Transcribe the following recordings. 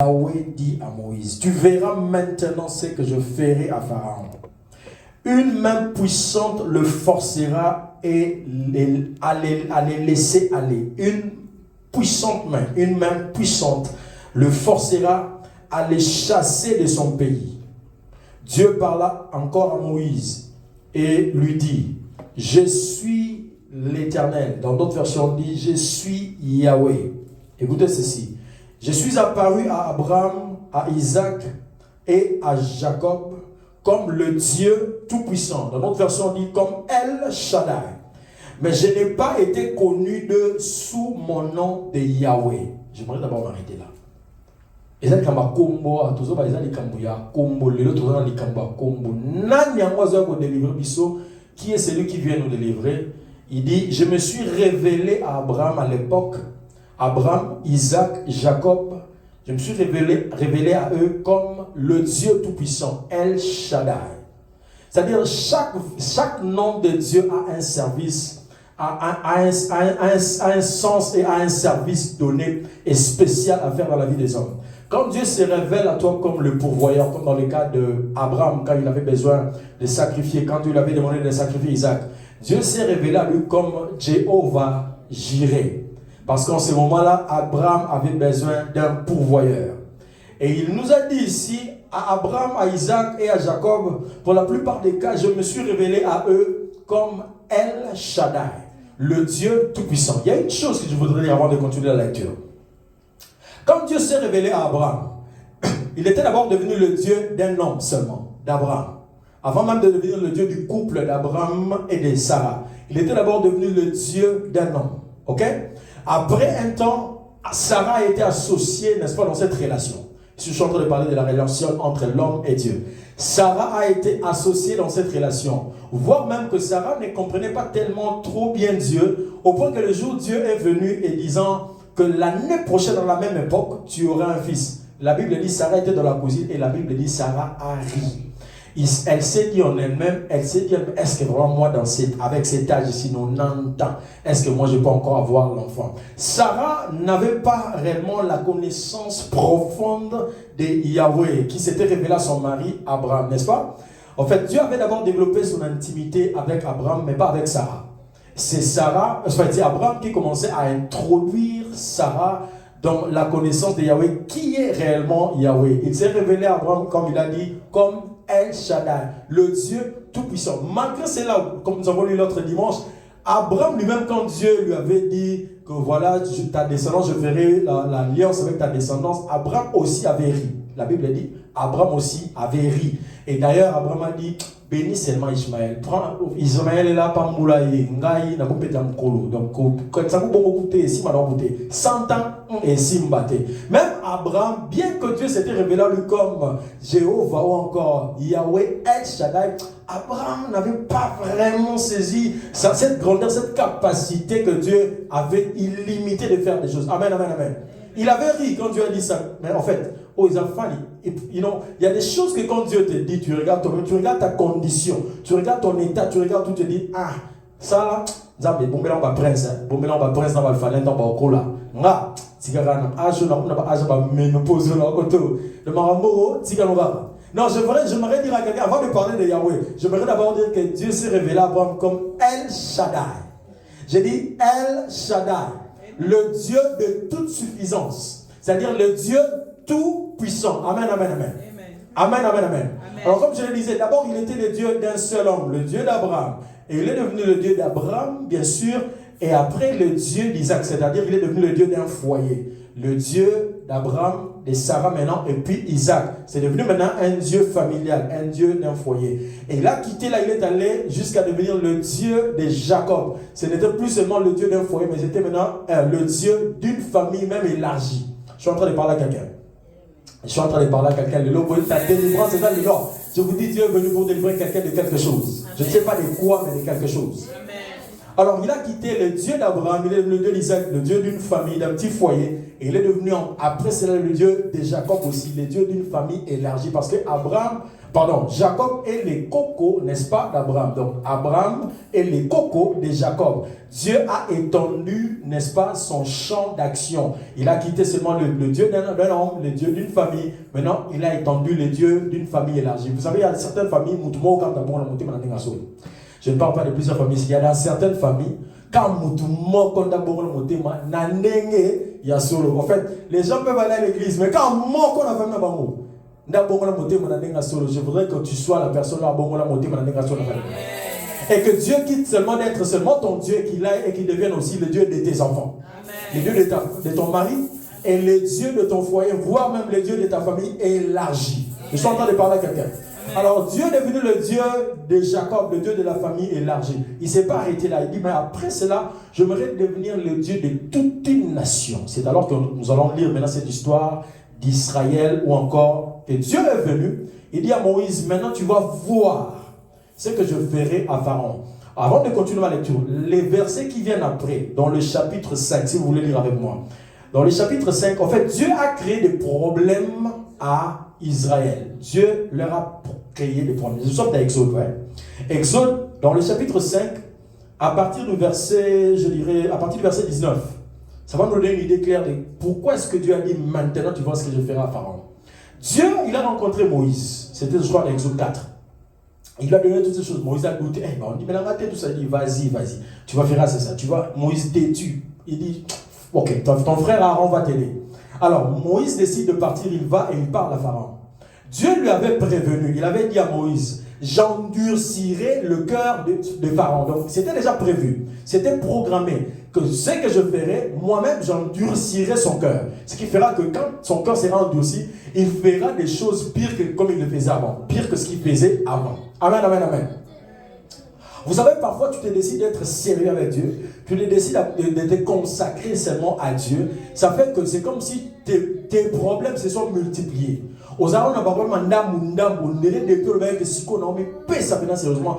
Yahweh dit à Moïse, tu verras maintenant ce que je ferai à Pharaon. Une main puissante le forcera à les laisser aller. Une main puissante le forcera à les chasser de son pays. Dieu parla encore à Moïse et lui dit, je suis l'Éternel. Dans d'autres versions, on dit, je suis Yahweh. Écoutez ceci. Je suis apparu à Abraham, à Isaac et à Jacob comme le Dieu Tout-Puissant. Dans notre version, on dit comme El Shaddai. Mais je n'ai pas été connu sous mon nom de Yahweh. J'aimerais d'abord m'arrêter là. Ezali kamba kombo atozo ba ezali kambo ya kombo lelo toza na likambo ya kombo nani yango azo ko délivrer biso qui est celui qui vient nous délivrer. Il dit je me suis révélé à Abraham à l'époque, Abraham, Isaac, Jacob, je me suis révélé à eux comme le Dieu Tout-Puissant, El Shaddai. C'est-à-dire chaque nom de Dieu a un service, a un sens et a un service donné et spécial à faire dans la vie des hommes. Quand Dieu se révèle à toi comme le pourvoyeur, comme dans le cas d'Abraham, quand il avait besoin de sacrifier, quand Dieu lui avait demandé de sacrifier Isaac, Dieu s'est révélé à lui comme Jéhovah Jireh. Parce qu'en ce moment-là, Abraham avait besoin d'un pourvoyeur. Et il nous a dit ici, à Abraham, à Isaac et à Jacob, pour la plupart des cas, je me suis révélé à eux comme El Shaddai, le Dieu Tout-Puissant. Il y a une chose que je voudrais dire avant de continuer la lecture. Quand Dieu s'est révélé à Abraham, il était d'abord devenu le Dieu d'un homme seulement, d'Abraham. Avant même de devenir le Dieu du couple d'Abraham et de Sarah. Il était d'abord devenu le Dieu d'un homme. Ok? Après un temps, Sarah a été associée, n'est-ce pas, dans cette relation. Je suis en train de parler de la relation entre l'homme et Dieu. Sarah a été associée dans cette relation. Voire même que Sarah ne comprenait pas tellement trop bien Dieu, au point que le jour Dieu est venu et disant que l'année prochaine, dans la même époque, tu auras un fils. La Bible dit Sarah était dans la cuisine et la Bible dit Sarah a ri. Elle s'est dit en elle-même, est-ce que vraiment moi, avec cet âge ici, 90 ans, est-ce que moi je peux encore avoir l'enfant? Sarah n'avait pas réellement la connaissance profonde de Yahweh, qui s'était révélé à son mari Abraham, n'est-ce pas? En fait, Dieu avait d'abord développé son intimité avec Abraham, mais pas avec Sarah. C'est Abraham qui commençait à introduire Sarah dans la connaissance de Yahweh, qui est réellement Yahweh. Il s'est révélé à Abraham, comme il a dit, comme El Shaddai, le Dieu Tout-Puissant. Malgré cela, comme nous avons lu l'autre dimanche, Abraham lui-même, quand Dieu lui avait dit que voilà, ta descendance, je ferai l'alliance avec ta descendance, Abraham aussi avait ri. La Bible dit, Abraham aussi avait ri. Et d'ailleurs, Abraham a dit, bénis seulement Ismaël. Ismaël est là, pas moulaye, ngaï, n'a pas pété un colo. Donc, quand ça vous beaucoup goûter, si madame goûter, 100 ans et si m'batté. Même Abraham, bien que Dieu s'était révélé à lui comme Jéhovah ou encore Yahweh El Shaddai, Abraham n'avait pas vraiment saisi cette grandeur, cette capacité que Dieu avait illimitée de faire des choses. Amen, amen, amen. Il avait ri quand Dieu a dit ça. Mais en fait, aux enfants, il y a des choses que quand Dieu te dit, tu regardes toi-même, tu regardes ta condition, tu regardes ton état, tu regardes tout, tu te dis, ah, ça là, bon, mais là, on va prince, bon, mais là, on va prince, on va faire l'un, on va au cola. Nga, tigara, âge, on va âge, on va ménopause, on va côté. Le marambo, tigara, on va. Non, j'aimerais dire à quelqu'un, avant de parler de Yahweh, j'aimerais d'abord dire que Dieu s'est révélé à Abraham comme El Shaddai. J'ai dit El Shaddai, le Dieu de toute suffisance, c'est-à-dire le Dieu tout-puissant. Amen, amen, amen. Amen, amen, amen. Alors comme je le disais, d'abord il était le Dieu d'un seul homme, le Dieu d'Abraham. Et il est devenu le Dieu d'Abraham, bien sûr, et après le Dieu d'Isaac, c'est-à-dire il est devenu le Dieu d'un foyer. Le Dieu d'Abraham, de Sarah maintenant, et puis Isaac. C'est devenu maintenant un Dieu familial, un Dieu d'un foyer. Et il a quitté là, il est allé jusqu'à devenir le Dieu de Jacob. Ce n'était plus seulement le Dieu d'un foyer, mais c'était maintenant le Dieu d'une famille même élargie. Je suis en train de parler à quelqu'un. Je suis en train de parler à quelqu'un. Ta délivrance est dans le Lord. Je vous dis, Dieu est venu pour délivrer quelqu'un de quelque chose. Je ne sais pas de quoi, mais de quelque chose. Alors il a quitté le Dieu d'Abraham, il est devenu le Dieu d'Isaac, le Dieu d'une famille, d'un petit foyer. Et il est devenu, après cela, le Dieu de Jacob aussi, le Dieu d'une famille élargie. Parce que Jacob est les cocos, n'est-ce pas, d'Abraham. Donc Abraham est les cocos de Jacob. Dieu a étendu, n'est-ce pas, son champ d'action. Il a quitté seulement le Dieu d'un homme, le Dieu d'une famille. Maintenant, il a étendu le Dieu d'une famille élargie. Vous savez, il y a certaines familles, je ne parle pas de plusieurs familles. Il y a dans certaines familles, quand en fait, les gens peuvent aller à l'église, mais quand je voudrais que tu sois la personne là, et que Dieu quitte seulement d'être seulement ton Dieu et qu'il devienne aussi le Dieu de tes enfants, le Dieu de ton mari et le Dieu de ton foyer, voire même le Dieu de ta famille élargi. Je suis en train de parler à quelqu'un. Alors Dieu est devenu le Dieu de Jacob, le Dieu de la famille élargie. Il ne s'est pas arrêté là. Il dit, mais après cela, j'aimerais devenir le Dieu de toute une nation. C'est alors que nous allons lire maintenant cette histoire d'Israël ou encore que Dieu est venu. Il dit à Moïse, maintenant tu vas voir ce que je ferai à Pharaon. Avant de continuer ma lecture, les versets qui viennent après, dans le chapitre 5, si vous voulez lire avec moi. Dans le chapitre 5, en fait, Dieu a créé des problèmes à Israël. Dieu leur a créé des problèmes. Nous sommes dans Exode, ouais. Exode, dans le chapitre 5, à partir du verset, à partir du verset 19, ça va nous donner une idée claire de pourquoi est-ce que Dieu a dit maintenant tu vois ce que je ferai à Pharaon. Dieu, il a rencontré Moïse. C'était, je crois, dans Exode 4. Il lui a donné toutes ces choses. Moïse a douté. On dit, mais la matin, tout ça, il dit, vas-y. Tu vas faire c'est ça. Tu vois, Moïse têtu. Il dit, ok, ton frère Aaron va t'aider. Alors, Moïse décide de partir, il va et il parle à Pharaon. Dieu lui avait prévenu, il avait dit à Moïse, j'endurcirai le cœur de Pharaon. Donc, c'était déjà prévu, c'était programmé, que ce que je ferai, moi-même, j'endurcirai son cœur. Ce qui fera que quand son cœur sera endurci, il fera des choses pires que comme il le faisait avant, pire que ce qu'il faisait avant. Amen, amen, amen. Vous savez, parfois, tu te décides d'être sérieux avec Dieu. Tu te décides de te consacrer seulement à Dieu. Ça fait que c'est comme si tes problèmes se sont multipliés. Aux arômes, on a pas on dirait des peu le si on a mis ça sérieusement.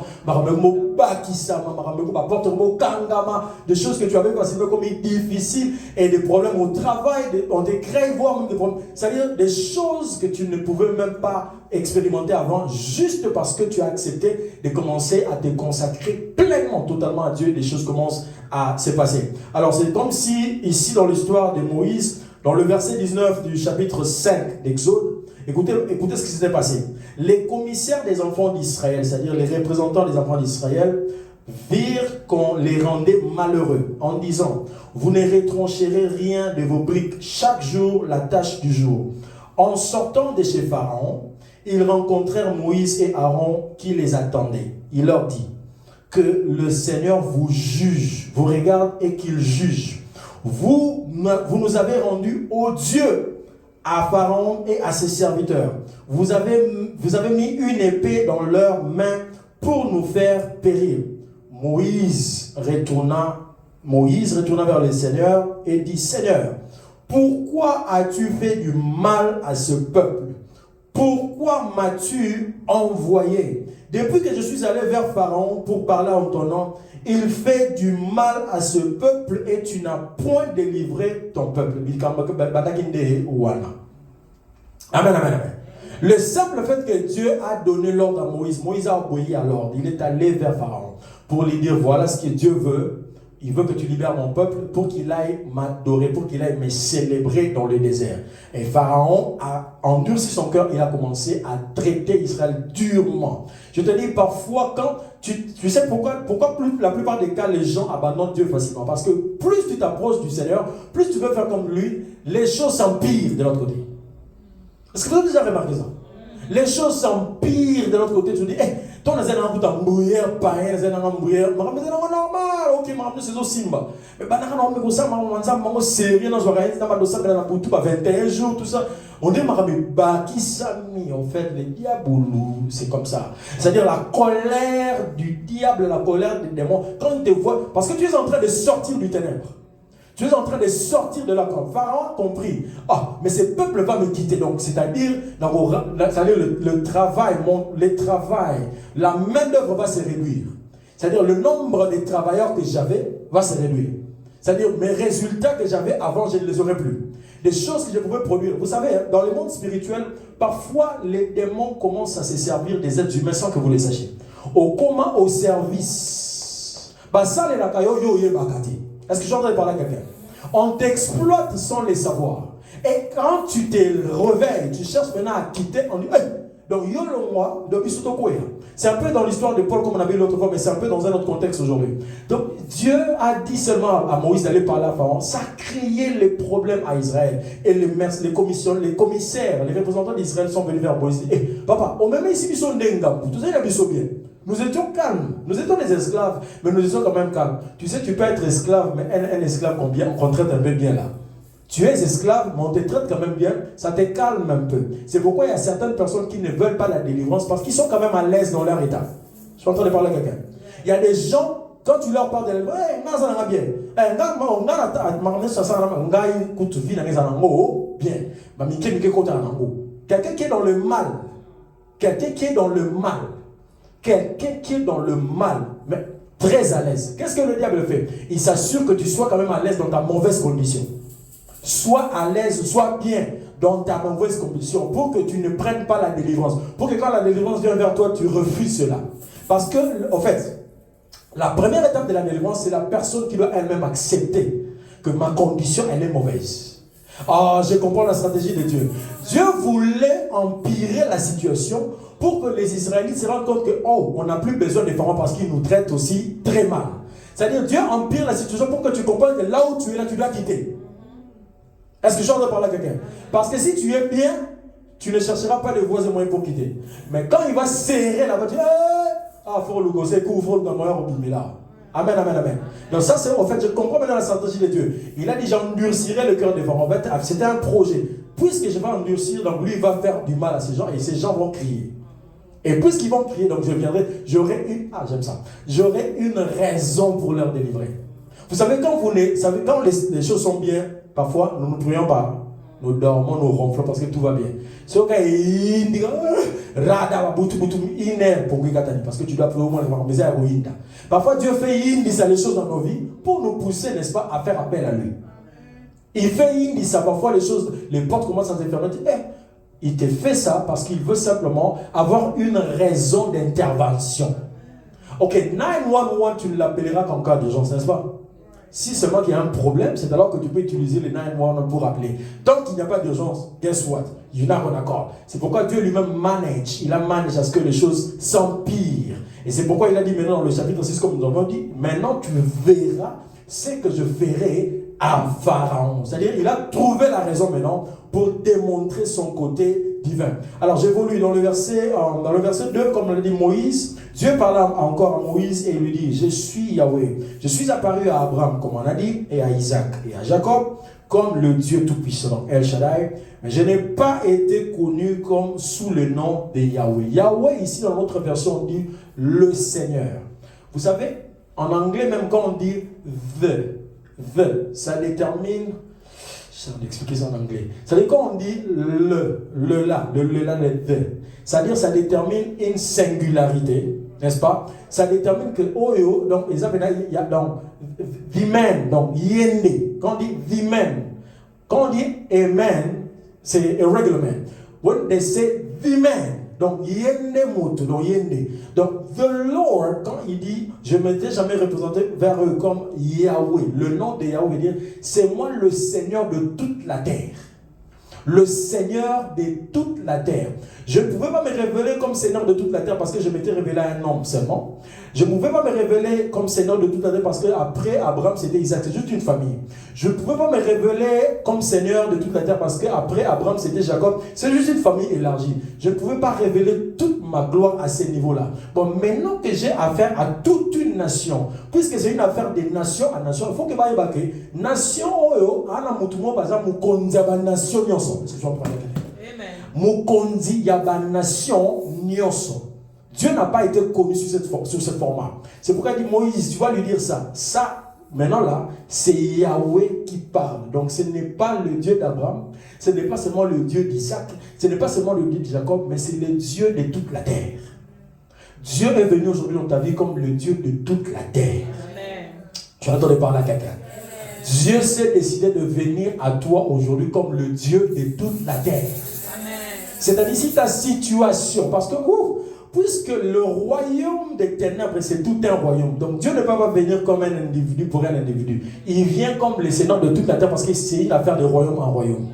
Des choses que tu avais considérées comme difficiles et des problèmes au travail, on te crée, voire même des problèmes. C'est-à-dire des choses que tu ne pouvais même pas expérimenter avant, juste parce que tu as accepté de commencer à te consacrer pleinement, totalement à Dieu, des choses commencent à se passer. Alors c'est comme si, ici dans l'histoire de Moïse, dans le verset 19 du chapitre 5 d'Exode, écoutez ce qui s'était passé. Les commissaires des enfants d'Israël, c'est-à-dire les représentants des enfants d'Israël, virent qu'on les rendait malheureux en disant, vous ne retrancherez rien de vos briques, chaque jour la tâche du jour. En sortant de chez Pharaon, ils rencontrèrent Moïse et Aaron qui les attendaient. Il leur dit, que le Seigneur vous juge, vous regarde et qu'il juge. Vous nous avez rendus odieux à Pharaon et à ses serviteurs. Vous avez mis une épée dans leurs mains pour nous faire périr. Moïse retourna vers le Seigneur et dit, Seigneur, pourquoi as-tu fait du mal à ce peuple? Pourquoi m'as-tu envoyé? Depuis que je suis allé vers Pharaon pour parler en ton nom, il fait du mal à ce peuple et tu n'as point délivré ton peuple. Amen, amen, amen. Le simple fait que Dieu a donné l'ordre à Moïse, Moïse a obéi à l'ordre. Il est allé vers Pharaon pour lui dire, voilà ce que Dieu veut. Il veut que tu libères mon peuple pour qu'il aille m'adorer, pour qu'il aille me célébrer dans le désert. Et Pharaon a endurci son cœur, il a commencé à traiter Israël durement. Je te dis, parfois, quand tu sais pourquoi la plupart des cas, les gens abandonnent Dieu facilement. Parce que plus tu t'approches du Seigneur, plus tu veux faire comme lui, les choses s'empirent de l'autre côté. Est-ce que vous avez déjà remarqué ça? Les choses s'empirent de l'autre côté. Tu dis, ton azan a un bouillère, païen, azan a un bouillère, normal, ok, c'est au Simba. Mais banana, on me ça, maman, sérieux dans l'oreille, dans ma dossier, dans la boutou, 21 jours, tout ça. On dit, qui s'ami, en fait, le diable, c'est comme ça. C'est-à-dire la colère du diable, la colère des démons. Quand il te voit, parce que tu es en train de sortir du ténèbre. Tu es en train de sortir de la camp. Pharaon a compris. Mais ce peuple va me quitter. Donc, c'est-à-dire le travail, la main-d'œuvre va se réduire. C'est-à-dire le nombre de travailleurs que j'avais va se réduire. C'est-à-dire mes résultats que j'avais avant, je ne les aurai plus. Des choses que je pouvais produire. Vous savez, dans le monde spirituel, parfois les démons commencent à se servir des êtres humains sans que vous les sachiez. Au comment au service. Est-ce que je suis en train de parler à quelqu'un? On t'exploite sans les savoir. Et quand tu te réveilles, tu cherches maintenant à quitter, on dit, hey! Donc, c'est un peu dans l'histoire de Paul, comme on avait vu l'autre fois, mais c'est un peu dans un autre contexte aujourd'hui. Donc, Dieu a dit seulement à Moïse d'aller parler à Pharaon. Ça a créé les problèmes à Israël. Et les commissaires, les représentants d'Israël sont venus vers Moïse. Hey, papa, on me met ici, ils sont denga. Tout ça, il a bien. Nous étions calmes. Nous étions des esclaves, mais nous étions quand même calmes. Tu sais, tu peux être esclave, mais un esclave qu'on traite un peu bien là. Tu es esclave, mais on te traite quand même bien, ça te calme un peu. C'est pourquoi il y a certaines personnes qui ne veulent pas la délivrance parce qu'ils sont quand même à l'aise dans leur état. Je suis en train de parler à quelqu'un. Il y a des gens, quand tu leur parles de la quelqu'un qui est dans le mal, quelqu'un qui est dans le mal, quelqu'un qui est dans le mal, mais très à l'aise. Qu'est-ce que le diable fait? Il s'assure que tu sois quand même à l'aise dans ta mauvaise condition. Sois à l'aise, sois bien dans ta mauvaise condition pour que tu ne prennes pas la délivrance. Pour que quand la délivrance vient vers toi, tu refuses cela. Parce que, en fait, la première étape de la délivrance, c'est la personne qui doit elle-même accepter que ma condition, elle est mauvaise. Ah, je comprends la stratégie de Dieu. Dieu voulait empirer la situation pour que les Israélites se rendent compte que, oh, on n'a plus besoin des Pharaons parce qu'ils nous traitent aussi très mal. C'est-à-dire, Dieu empire la situation pour que tu comprennes que là où tu es là, tu dois quitter. Est-ce que je suis en train de parler à quelqu'un? Parce que si tu es bien, tu ne chercheras pas de voies et moyens pour quitter. Mais quand il va serrer la voiture, ah, faut le gosser, couvre le moyen au là. Amen, amen, amen. Donc ça, c'est en fait, je comprends maintenant la stratégie de Dieu. Il a dit, j'endurcirai le cœur des Pharaons. En fait, c'était un projet. Puisque je vais endurcir, donc lui, il va faire du mal à ces gens et ces gens vont crier. Et puisqu'ils vont crier, donc je viendrai, j'aurai une raison pour leur délivrer. Vous savez, quand les choses sont bien, parfois, nous ne prions pas. Nous dormons, nous ronflons parce que tout va bien. Parce que tu dois prier au moins les. Parfois, Dieu fait les choses dans nos vies pour nous pousser, n'est-ce pas, à faire appel à lui. Il fait ça, parfois les choses, les portes commencent à se fermer. Il te fait ça parce qu'il veut simplement avoir une raison d'intervention. Ok, 911, tu l'appelleras en cas d'urgence, n'est-ce pas? Si seulement qu'il y a un problème, c'est alors que tu peux utiliser les 911 pour appeler. Tant qu'il n'y a pas d'urgence, guess what? You're not on accord. C'est pourquoi Dieu lui-même manage. Il a managé à ce que les choses s'empirent. Et c'est pourquoi il a dit maintenant dans le chapitre 6, comme nous avons dit, maintenant tu verras ce que je ferai à Pharaon. C'est-à-dire, il a trouvé la raison maintenant pour démontrer son côté divin. Alors, j'évolue dans le verset 2, comme l'a dit Moïse. Dieu parla encore à Moïse et il lui dit, je suis Yahweh. Je suis apparu à Abraham, comme on a dit, et à Isaac et à Jacob, comme le Dieu Tout-Puissant, donc El Shaddai. Mais je n'ai pas été connu comme sous le nom de Yahweh. Yahweh, ici, dans notre version, on dit le Seigneur. Vous savez, en anglais, même quand on dit the, ça détermine, je vais expliquer ça en anglais. C'est-à-dire quand on dit le là, le the, c'est-à-dire ça détermine une singularité, n'est-ce pas? Ça détermine que oyo, donc il y a donc the man, donc yende. Quand on dit the man, quand on dit a man, c'est a regular man. When they say the man, donc yende moto, donc yende. Donc the Lord, quand il dit, je ne m'étais jamais représenté vers eux comme Yahweh. Le nom de Yahweh veut dire, c'est moi le Seigneur de toute la terre. Le Seigneur de toute la terre. Je ne pouvais pas me révéler comme Seigneur de toute la terre parce que je m'étais révélé à un homme seulement. Je ne pouvais pas me révéler comme Seigneur de toute la terre parce qu'après Abraham c'était Isaac, c'est juste une famille. Je ne pouvais pas me révéler comme Seigneur de toute la terre parce qu'après Abraham c'était Jacob, c'est juste une famille élargie. Je ne pouvais pas révéler toute ma gloire à ce niveau-là. Bon, maintenant que j'ai affaire à toute une nation, puisque c'est une affaire de nation à nation, il faut que je nation oyo, ana mutumo par exemple, mukonzi ya nation nyonso. Est-ce que je vais prendre mukonzi ya nation nyonso. Dieu n'a pas été connu sur ce format. C'est pourquoi il dit Moïse, tu vas lui dire ça. Ça, maintenant là, c'est Yahweh qui parle. Donc ce n'est pas le Dieu d'Abraham, ce n'est pas seulement le Dieu d'Isaac, ce n'est pas seulement le Dieu de Jacob, mais c'est le Dieu de toute la terre. Dieu est venu aujourd'hui dans ta vie comme le Dieu de toute la terre. Amen. Tu as entendu parler à quelqu'un. Dieu s'est décidé de venir à toi aujourd'hui comme le Dieu de toute la terre. C'est-à-dire si ta situation, parce que puisque le royaume des ténèbres, c'est tout un royaume. Donc Dieu ne peut pas venir comme un individu pour un individu. Il vient comme le Seigneur de toute la terre parce que c'est une affaire de royaume en royaume.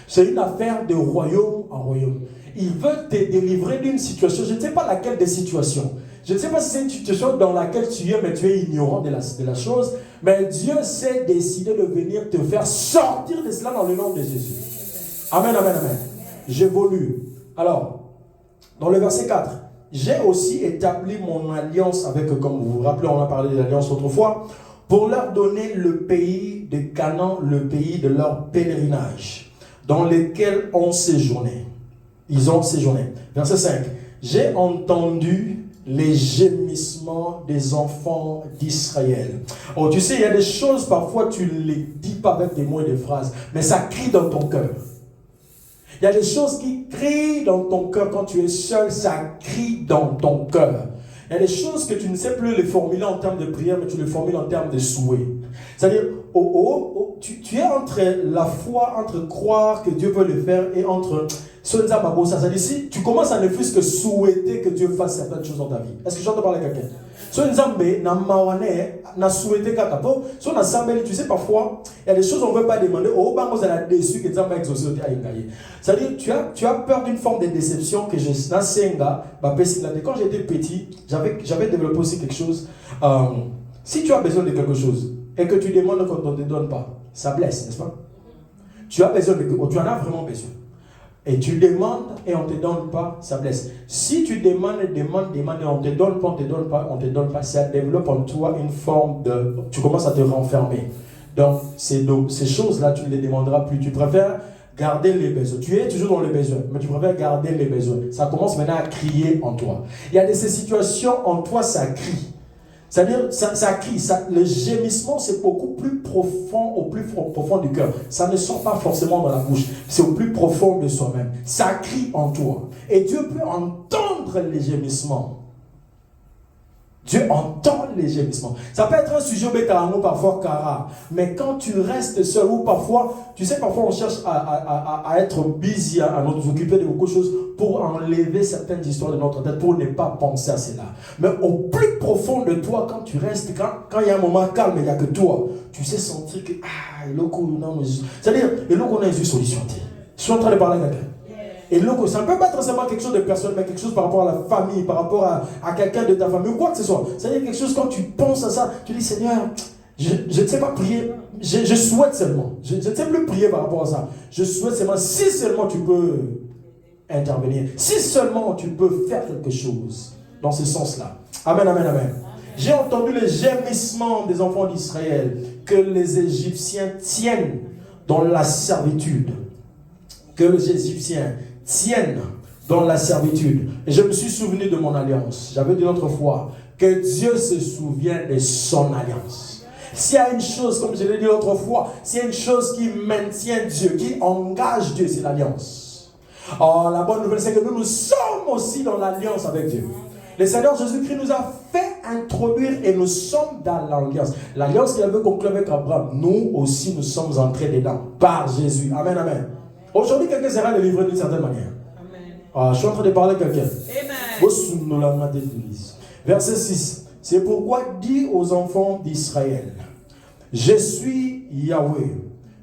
C'est une affaire de royaume en royaume. Il veut te délivrer d'une situation, je ne sais pas laquelle des situations. Je ne sais pas si c'est une situation dans laquelle tu es, mais tu es ignorant de la chose. Mais Dieu s'est décidé de venir te faire sortir de cela dans le nom de Jésus. Amen, amen, amen. J'évolue. Alors, dans le verset 4, j'ai aussi établi mon alliance avec eux. Comme vous vous rappelez, on a parlé de l'alliance autrefois. Pour leur donner le pays de Canaan, le pays de leur pèlerinage, dans lequel on séjournait. Ils ont séjourné. Verset 5. J'ai entendu les gémissements des enfants d'Israël. Oh, tu sais, il y a des choses, parfois, tu ne les dis pas avec des mots et des phrases, mais ça crie dans ton cœur. Il y a des choses qui crient dans ton cœur quand tu es seul, ça crie dans ton cœur. Il y a des choses que tu ne sais plus les formuler en termes de prière, mais tu les formules en termes de souhait. C'est-à-dire, tu es entre la foi, entre croire que Dieu peut le faire et entre... C'est-à-dire, si tu commences à ne plus que souhaiter que Dieu fasse certaines choses dans ta vie. Est-ce que j'entends parler à quelqu'un? Tu sais, parfois, il y a des choses qu'on ne veut pas demander. C'est-à-dire, tu as peur d'une forme de déception que quand j'étais petit, j'avais développé aussi quelque chose. Si tu as besoin de quelque chose et que tu demandes qu'on ne te donne pas, ça blesse, n'est-ce pas? Tu as besoin tu en as vraiment besoin. Et tu demandes et on ne te donne pas, ça blesse. Si tu demandes et on ne te donne pas, ça développe en toi une forme de... Tu commences à te renfermer. Donc, ces choses-là, tu ne les demanderas plus. Tu préfères garder les besoins. Tu es toujours dans les besoins, mais tu préfères garder les besoins. Ça commence maintenant à crier en toi. Il y a ces situations en toi, ça crie. C'est-à-dire, ça crie, le gémissement, c'est beaucoup plus profond, au plus profond du cœur. Ça ne sort pas forcément dans la bouche, c'est au plus profond de soi-même. Ça crie en toi. Et Dieu peut entendre les gémissements. Dieu entend les gémissements. Ça peut être un sujet bétaramo, parfois cara. Mais quand tu restes seul, ou parfois, tu sais, parfois on cherche à être busy, à nous occuper de beaucoup de choses pour enlever certaines histoires de notre tête, pour ne pas penser à cela. Mais au plus profond de toi, quand tu restes, quand il y a un moment calme, il n'y a que toi, tu sais sentir que, c'est-à-dire, et là qu'on a une solution. Je suis en train de parler à quelqu'un. Et donc, ça ne peut pas être seulement quelque chose de personnel, mais quelque chose par rapport à la famille, par rapport à quelqu'un de ta famille, ou quoi que ce soit. C'est-à-dire quelque chose, quand tu penses à ça, tu dis, Seigneur, je ne sais pas prier, je souhaite seulement. Je ne sais plus prier par rapport à ça. Je souhaite seulement, si seulement tu peux intervenir, si seulement tu peux faire quelque chose dans ce sens-là. Amen, amen, amen. J'ai entendu les gémissements des enfants d'Israël, que les Égyptiens tiennent dans la servitude. Que les Égyptiens tiennent dans la servitude. Et je me suis souvenu de mon alliance. J'avais dit l'autre fois que Dieu se souvient de son alliance. S'il y a une chose, comme je l'ai dit l'autre fois, s'il y a une chose qui maintient Dieu, qui engage Dieu, c'est l'alliance. Oh, la bonne nouvelle, c'est que nous sommes aussi dans l'alliance avec Dieu. Le Seigneur Jésus-Christ nous a fait introduire et nous sommes dans l'alliance. L'alliance qu'il avait conclue avec Abraham, nous aussi nous sommes entrés dedans par Jésus. Amen, amen. Aujourd'hui, quelqu'un sera délivré d'une certaine manière. Amen. Je suis en train de parler à quelqu'un. Amen. Verset 6. C'est pourquoi dis aux enfants d'Israël, je suis Yahweh,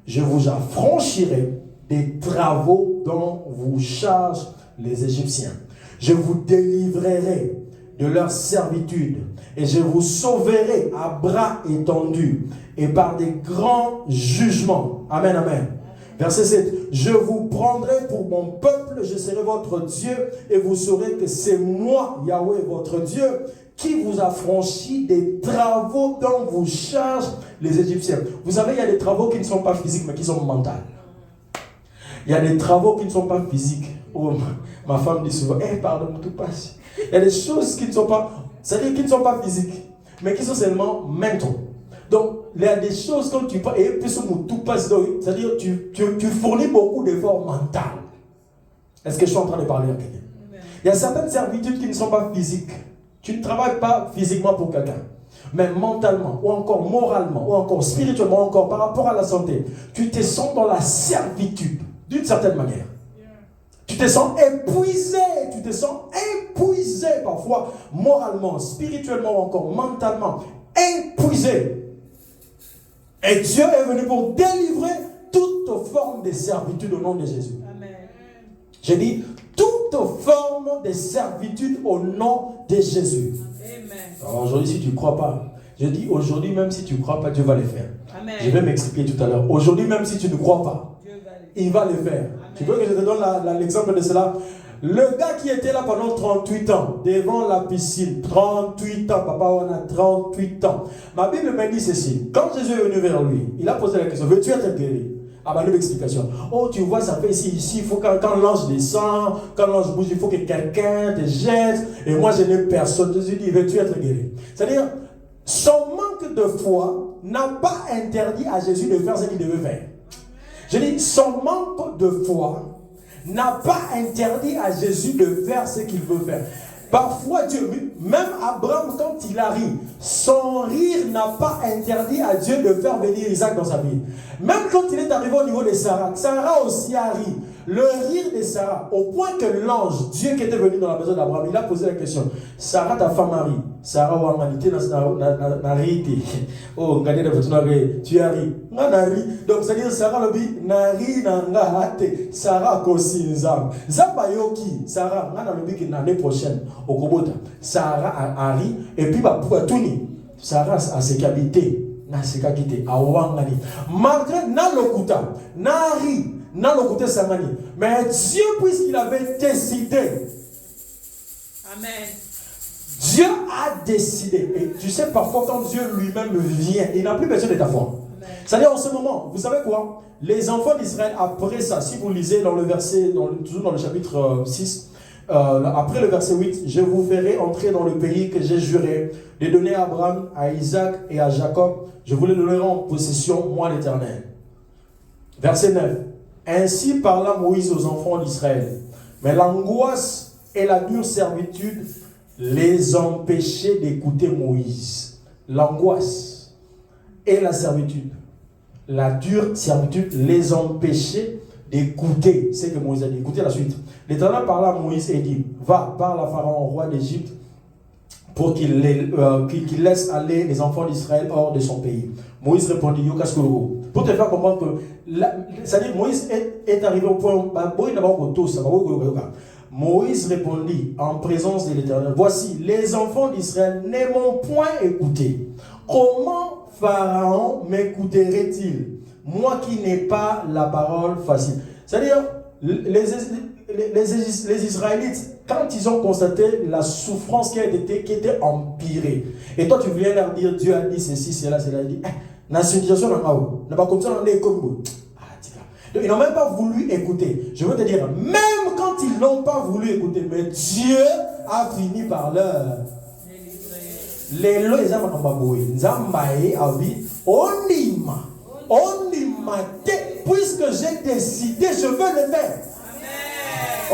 je vous affranchirai des travaux dont vous chargent les Égyptiens. Je vous délivrerai de leur servitude et je vous sauverai à bras étendus et par des grands jugements. Amen, amen. Verset 7. Je vous prendrai pour mon peuple, je serai votre Dieu, et vous saurez que c'est moi, Yahweh, votre Dieu, qui vous affranchit des travaux dont vous chargent les Égyptiens. Vous savez, il y a des travaux qui ne sont pas physiques, mais qui sont mentaux. Il y a des travaux qui ne sont pas physiques. Oh, ma femme dit souvent, pardon, tout passe. Il y a des choses qui ne sont pas, c'est-à-dire qui ne sont pas physiques, mais qui sont seulement mentaux. Donc, il y a des choses quand tu parles, et puis tout passe, c'est-à-dire tu fournis beaucoup d'efforts mentaux. Est-ce que je suis en train de parler à quelqu'un? Il y a certaines servitudes qui ne sont pas physiques. Tu ne travailles pas physiquement pour quelqu'un, mais mentalement, ou encore moralement, ou encore spirituellement, ou encore par rapport à la santé. Tu te sens dans la servitude, d'une certaine manière. Tu te sens épuisé, parfois moralement, spirituellement, ou encore mentalement, épuisé. Et Dieu est venu pour délivrer toute forme de servitude au nom de Jésus. Amen. J'ai dit, toute forme de servitude au nom de Jésus. Amen. Alors aujourd'hui, si tu ne crois pas, je dis aujourd'hui, même si tu ne crois pas, Dieu va le faire. Amen. Je vais m'expliquer tout à l'heure. Aujourd'hui, même si tu ne crois pas, il va le faire. Amen. Tu veux que je te donne l'exemple de cela? Le gars qui était là pendant 38 ans, devant la piscine, 38 ans, papa, on a 38 ans. Ma Bible me dit ceci. Quand Jésus est venu vers lui, il a posé la question, veux-tu être guéri? Ah bah, l'explication. Oh, tu vois, ça fait ici, il faut quand l'ange descend, quand l'ange bouge, il faut que quelqu'un te jette. Et moi, je n'ai personne. Jésus dit, veux-tu être guéri? C'est-à-dire, son manque de foi n'a pas interdit à Jésus de faire ce qu'il devait faire. Je dis, son manque de foi n'a pas interdit à Jésus de faire ce qu'il veut faire. Parfois, Dieu, même Abraham, quand il a ri, son rire n'a pas interdit à Dieu de faire venir Isaac dans sa vie. Même quand il est arrivé au niveau de Sarah, Sarah aussi a ri. Le rire de Sarah, au point que l'ange, Dieu qui était venu dans la maison d'Abraham, il a posé la question, Sarah, ta femme a ri. Sarah, ou humanité, n'a ri. Oh, regardez, tu as ri. Donc, c'est-à-dire, Sarah, le dit, n'a ri, n'a hâte. Sarah, kosi, nzam. Zabayoki, Sarah, n'a le dit l'année prochaine, au Kobota. Sarah a ri, et puis, bah, pour tout Sarah a ses qualités. Malgré Nalokuta, Nari, Nalokuta Samani. Mais Dieu, puisqu'il avait décidé, Amen. Dieu a décidé. Et tu sais, parfois, quand Dieu lui-même vient, il n'a plus besoin de ta foi. C'est-à-dire, en ce moment, vous savez quoi? Les enfants d'Israël, après ça, si vous lisez dans le verset, toujours dans le chapitre 6, après le verset 8, je vous ferai entrer dans le pays que j'ai juré de donner à Abraham, à Isaac et à Jacob. Je vous le donnerai en possession, moi l'Éternel. Verset 9. Ainsi parla Moïse aux enfants d'Israël. Mais l'angoisse et la dure servitude les empêchaient d'écouter Moïse. L'angoisse et la servitude, la dure servitude les empêchait d'écouter ce que Moïse a dit. Écoutez la suite. L'Éternel parla à Moïse et dit, va, parle à Pharaon, roi d'Égypte, pour qu'il laisse aller les enfants d'Israël hors de son pays. Moïse répondit, pour te faire comprendre que, c'est-à-dire Moïse est arrivé au point, Moïse répondit en présence de l'Éternel, voici, les enfants d'Israël ne m'ont point écouté. Comment Pharaon m'écouterait-il, moi qui n'ai pas la parole facile? C'est-à-dire, les Israélites, quand ils ont constaté la souffrance qui était empirée, et toi tu viens leur dire, Dieu a dit ceci, cela, cela, il dit, la situation n'est pas comme ça, on est comme ils n'ont même pas voulu écouter. Je veux te dire, même quand ils n'ont pas voulu écouter, mais Dieu a fini par leur. Les lois, ils ont puisque j'ai décidé, je veux le faire.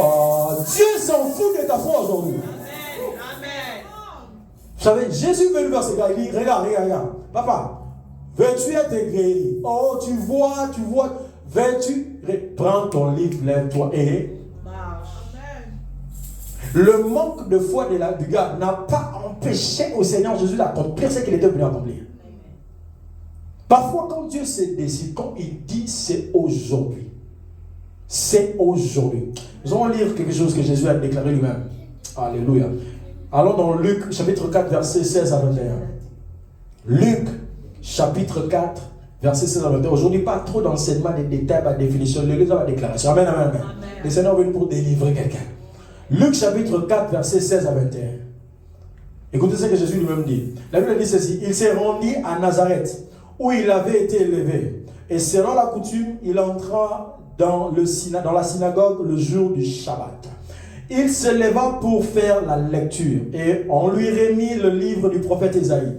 Oh, Dieu s'en fout de ta foi aujourd'hui. Vous savez, Jésus veut lui vers ce gars, il dit, regarde, papa, veux-tu être guéri? Oh, tu vois, veux-tu, prends ton livre, lève-toi et le manque de foi du gars n'a pas empêché au Seigneur Jésus d'accomplir ce qu'il était venu accomplir. Parfois, quand Dieu se décide, quand il dit c'est aujourd'hui, c'est aujourd'hui. Nous allons lire quelque chose que Jésus a déclaré lui-même. Alléluia. Allons dans Luc, chapitre 4, versets 16 à 21. Luc, chapitre 4, verset 16 à 21. Aujourd'hui, pas trop d'enseignements, des détails, de définition. L'église a la déclaration. Amen, amen, amen. Le Seigneur est venu pour délivrer quelqu'un. Luc, chapitre 4, verset 16 à 21. Écoutez ce que Jésus lui-même dit. La Bible dit ceci. Il s'est rendu à Nazareth, où il avait été élevé. Et selon la coutume, il entra dans la synagogue le jour du Shabbat. Il se leva pour faire la lecture. Et on lui remit le livre du prophète Ésaïe.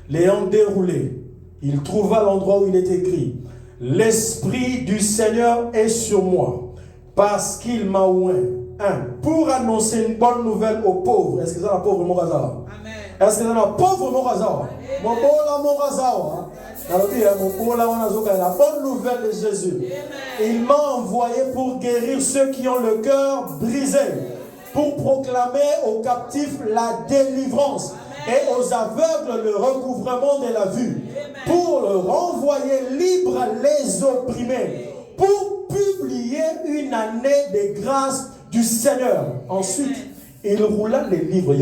L'ayant déroulé, il trouva l'endroit où il est écrit « L'Esprit du Seigneur est sur moi, Parce qu'il m'a oint. Pour annoncer une bonne nouvelle aux pauvres. Est-ce que c'est la pauvre mon hasard? Est-ce que c'est la pauvre mon hasard? Mon hasard. La bonne nouvelle de Jésus. Il m'a envoyé pour guérir ceux qui ont le cœur brisé, pour proclamer aux captifs la délivrance et aux aveugles le recouvrement de la vue, pour renvoyer libres les opprimés, pour publier une année de grâce du Seigneur. Ensuite, il roula les livres,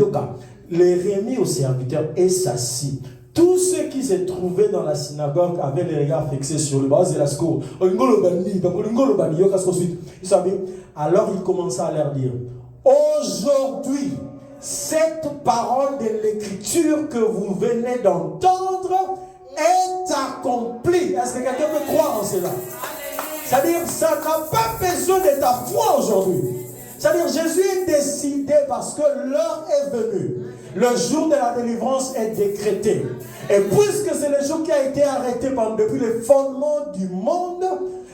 les remit aux serviteurs et s'assit. Tous ceux qui se trouvaient dans la synagogue avaient les regards fixés sur lui. Alors il commença à leur dire: aujourd'hui, cette parole de l'écriture que vous venez d'entendre est accomplie. Est-ce que quelqu'un peut croire en cela? C'est-à-dire, ça n'a pas besoin de ta foi aujourd'hui. C'est-à-dire, Jésus est décidé parce que l'heure est venue. Le jour de la délivrance est décrété. Et puisque c'est le jour qui a été arrêté depuis le fondement du monde,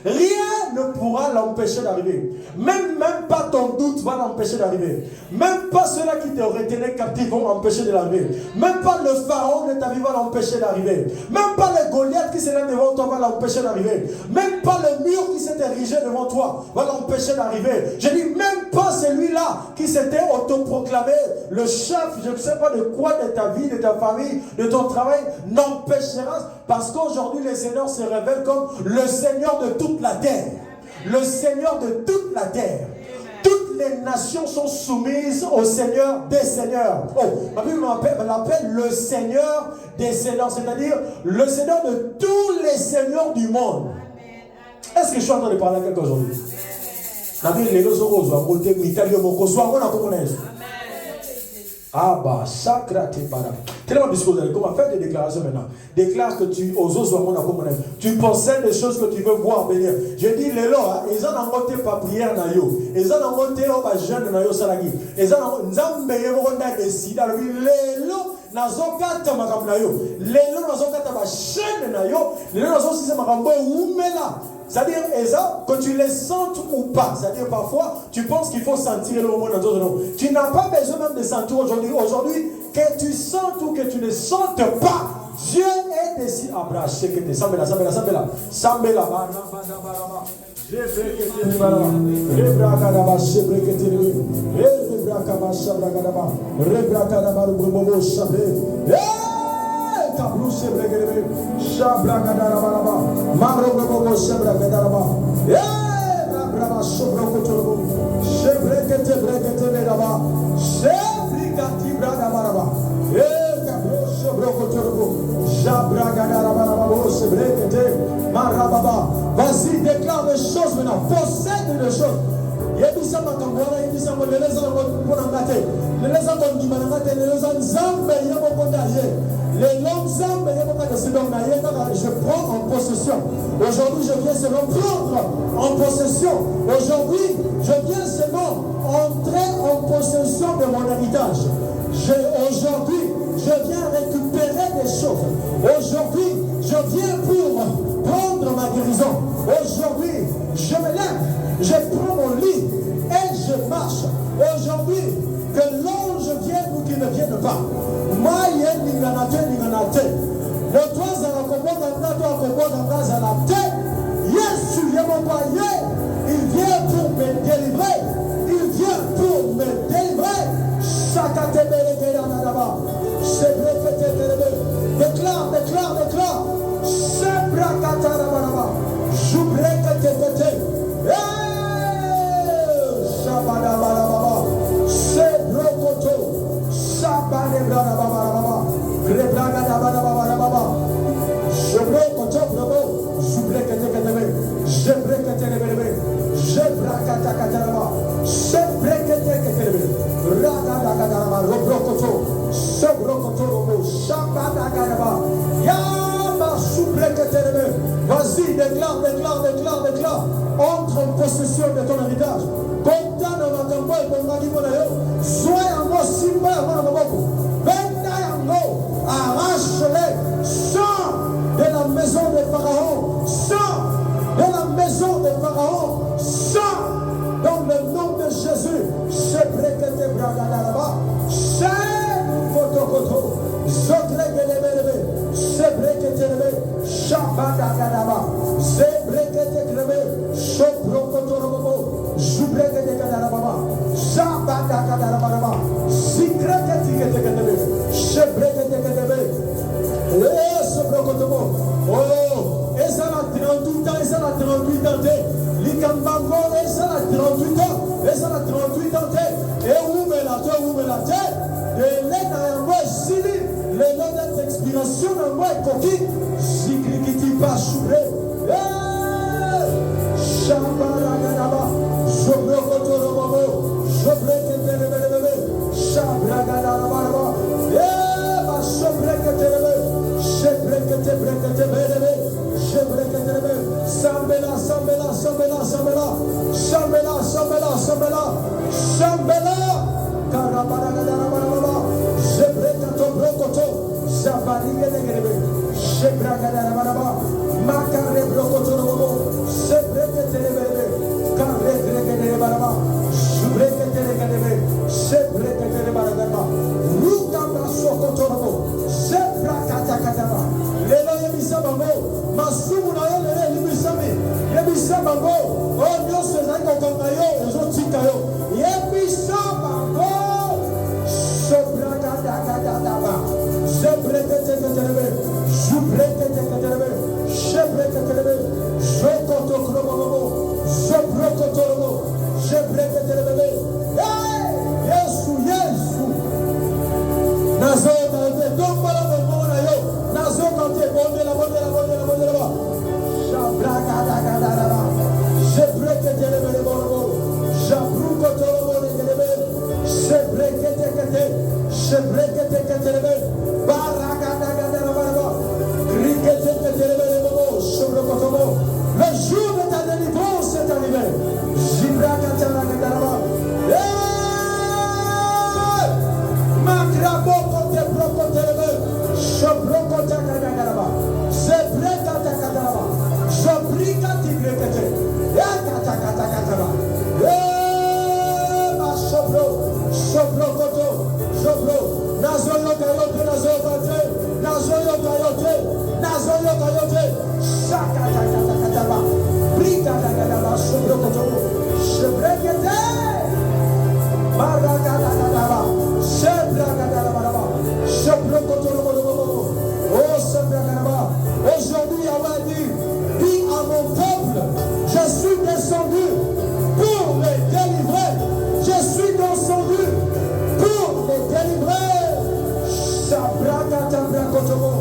rien ne pourra l'empêcher d'arriver. Même pas ton doute va l'empêcher d'arriver. Même pas ceux-là qui te retenaient captif vont l'empêcher de l'arriver. Même pas le pharaon de ta vie va l'empêcher d'arriver. Même pas le Goliath qui s'est là devant toi va l'empêcher d'arriver. Même pas le mur qui s'est érigé devant toi va l'empêcher d'arriver. Je dis même pas celui-là qui s'était autoproclamé le chef, je ne sais pas de quoi, de ta vie, de ta famille, de ton travail, n'empêchera, parce qu'aujourd'hui le Seigneur se révèle comme le Seigneur de toute la terre. Le Seigneur de toute la terre. Toutes les nations sont soumises au Seigneur des Seigneurs. Oh, ma Bible l'appelle le Seigneur des Seigneurs, c'est-à-dire le Seigneur de tous les seigneurs du monde. Est-ce que je suis en train de parler à quelqu'un aujourd'hui? La Bible les deux roses, ah bah, sacré para. Tellement disposé. Comment faire des déclarations maintenant? Déclare que tu possèdes des choses que tu veux voir venir. Je dis les lois, ils ont monté pas prière na yo. Ils ont monté au jeune na yo salagi. Ils ont nzambe yebonda desida les lois nazokata makambo na yo. Les lois nazokata ba chaîne na yo. Les lois nazosisa makambo umela. C'est-à-dire, quand tu les sentes ou pas, c'est-à-dire parfois, tu penses qu'il faut sentir le moment dans ton nom. Tu n'as pas besoin même de sentir aujourd'hui. Aujourd'hui, que tu sentes ou que tu ne sentes pas, Dieu est décidé. Abraché que tu sambela. Vas-y, déclare des choses maintenant. Possède des choses. Je prends en possession. Aujourd'hui, je viens seulement prendre en possession. Aujourd'hui, je viens seulement entrer en possession de mon héritage. Aujourd'hui, je viens récupérer des choses. Aujourd'hui, je viens pour prendre ma guérison. Aujourd'hui, je me lève, je prends mon lit et je marche. Aujourd'hui, que l'ange vienne ou qu'il ne vienne pas. Il vient pour me délivrer. Il vient pour me délivrer. Déclare. Vas-y, déclare. Entre en possession de ton héritage. Arrache-les, sors de la maison de Pharaon, sors de la maison de Pharaon, sors Sebrekete Bragadaba, Koto, Zotregelebe, Sebrekete, Shabadagadaba, Sebrekete Grebe, Soprokotorobo, Zubrekete Gadababa, Zabadagadababa, Zikrekete Gadebe, Sebrekete Gadebe, Soprokotobo, oh, et ça a 38 ans, et ça a 38 ans, Likambango, et ça a 38 ans, et ça a 38 ans, et où me la terre, et l'aide à un mois, Sili, les notes d'expiration d'un mois, coquille, Zikrikiti Pashure, Shabaragadaba, Zobrokotorobo, Zobreketelebe, Shabragadaba, Sobreketebe, Sebreketebe, Sambela, Karabaragadaba, Zebrekato Brokoto, Zabarigelebe, Zebragadarababa, Makare Brokoto, Sebreketebe, Karegregedebaraba, Zubreketelebe, Sebreketeleba, Rukamba Sokotobo, Zebrakatakataba, Lelo Yebisabango, Masumuna Yemisami, Yebisabango, oh Dios se zango kangayo, Zotikayo, Yebisabango, Sobrakadakadaba, Zebreketelebe, Zubreketelebe, Zebreketelebe, Zokotokrobo, Zobrokotorobo, Zebreketelebe, Yesu, Nazo kante, dombala bombona yo, Nazo kante, bondela, Shabrakadakadaba, Zebreketelebe, Zabrukotorobo, Sebreketelebe, Baragadagadabaraba, Kriketelebe, Sobrokotobo. Le jour de ta délivrance est arrivé. Zibrakatalagadaba. Makrabokote brokotelebe, Sobrokotakadagadaba, Zebrekatakadaraba, Zobrikatigrekete, Yakatakatakataraba. Sobrokoto, Nazoyo Kayote, Shakatakataba, Brikadagadaba, Sobrokoto, Sebrekete, Maragadagaba, Sebragadaba, Sobrokoto, oh Sebragadaba. Aujourd'hui, on va dire, dis à mon peuple, je suis descendu pour les délivrer. Je suis descendu pour les délivrer. Sabrakatabrakotobo.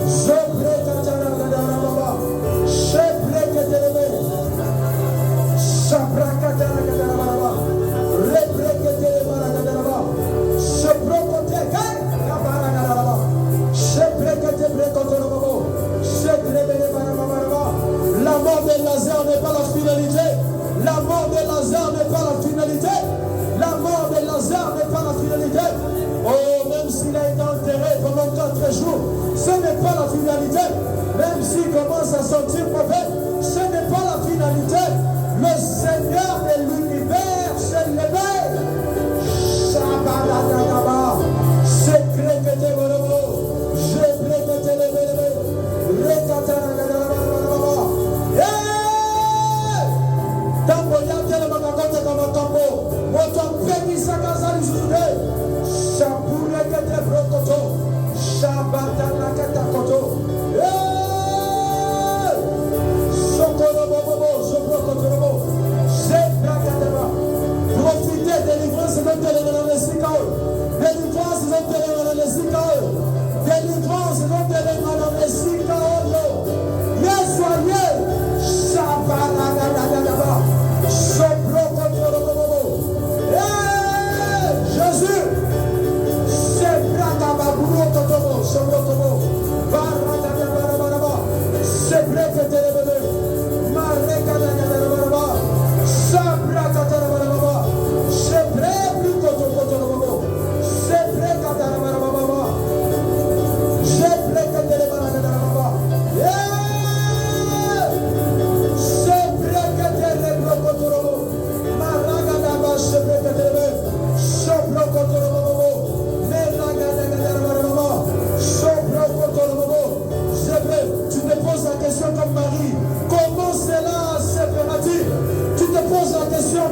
Zobrekataragadababa. Sebreketelebe. Sabrakataragadababa. Rebreketelebaragadababa. Sebrokotekaragadababa. Sebreketebrekotorobo. Sebrebelebarababa. La mort de Lazare n'est pas la finalité. La mort de Lazare n'est pas la finalité. La mort de Lazare n'est pas la finalité. Oh, même s'il a été enterré pendant 4 jours, ce n'est pas la finalité. Même s'il commence à sentir mauvais, ce n'est pas la finalité. Le Seigneur de l'univers s'est levé. Shabadadadaba. Sekrekete borobo. Jebrekete lebelebe. Rekataragadababa. Tambo yatele makakote kama tambo. Moto peki sakazali zuzude. Shabure kete brokoto. Shabatana kata koto. Sokoro bobo, sobrokoto bobo. Zebrakataba. Profitez des délivrances de les sikao. Délivrance de les sikao. Délivrance de les sikao. Yes, soyez. Shabaragadagaba. Jésus, c'est Brakaba Burototobo, Sobrotobo,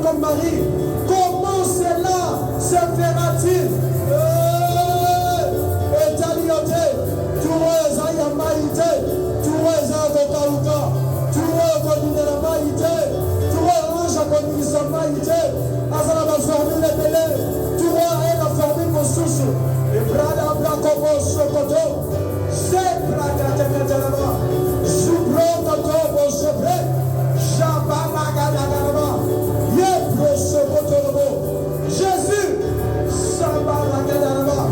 comme Marie. Comment cela se fera-t-il? Etaliote, tuweza ya maite, tuweza kokauka, tuweza kodinela maite, tuweza kodinisa maite, azala ba formule belé, tuweza la formule mosusu, ebrada blakobo sokoto, zebra katakalaba, zubro kotobo zebre, jabala gadagaba, yebro sokoto. Jésus, sabala gadagaba,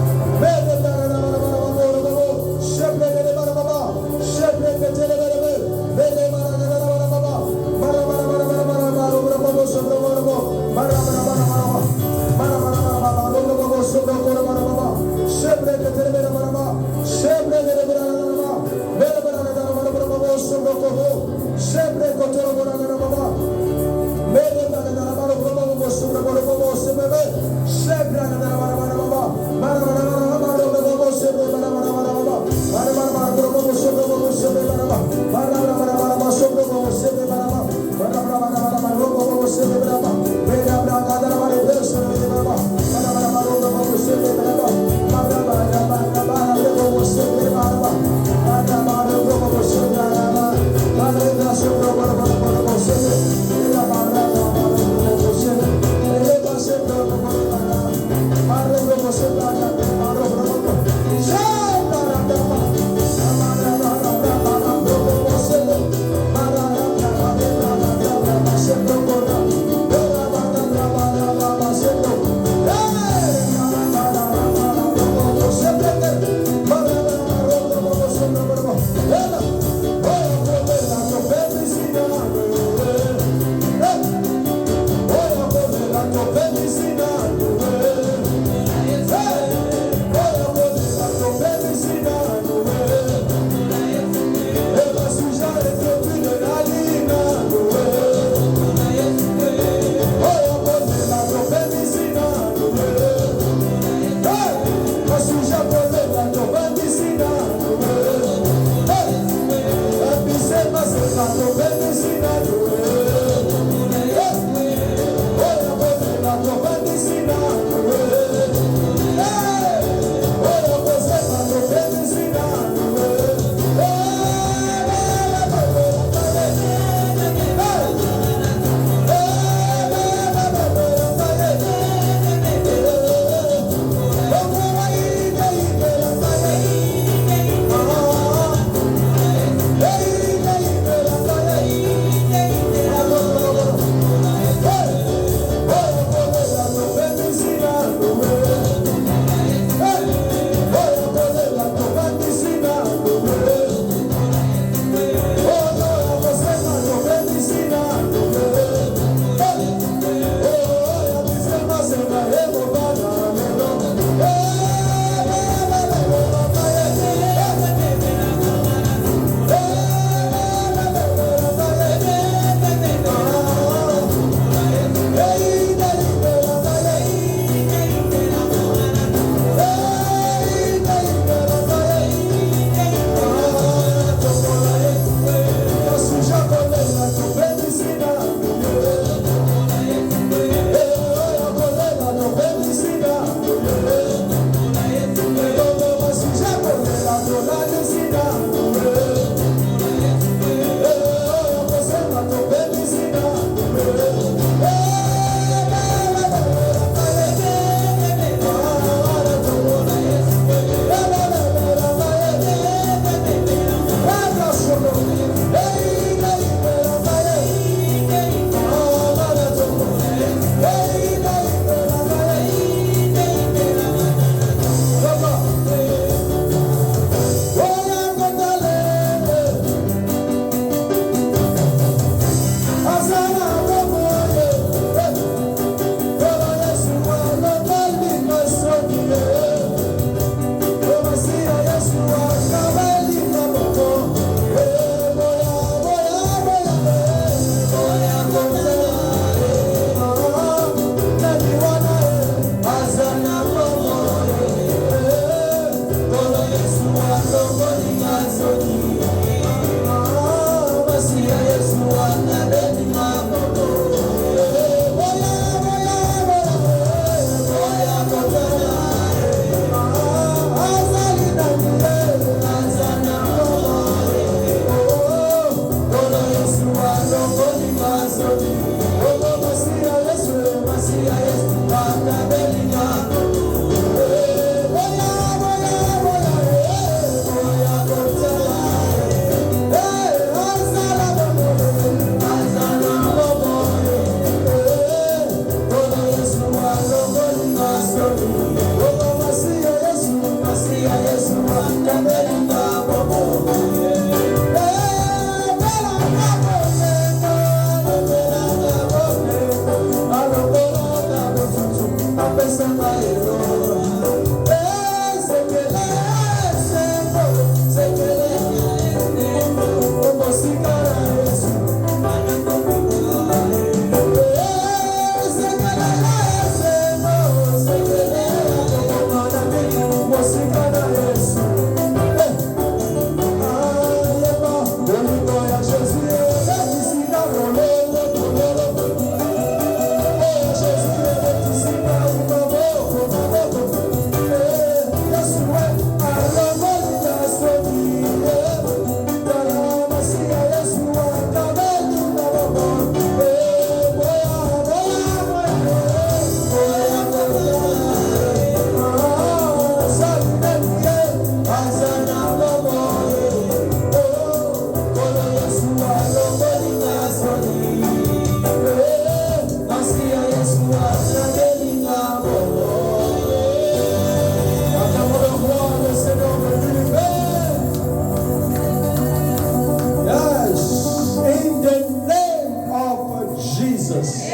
In the name of Jesus.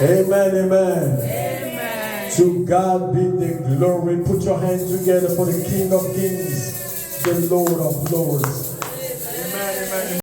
Amen, amen. To God be the glory. Put your hands together for the King of Kings, the Lord of Lords.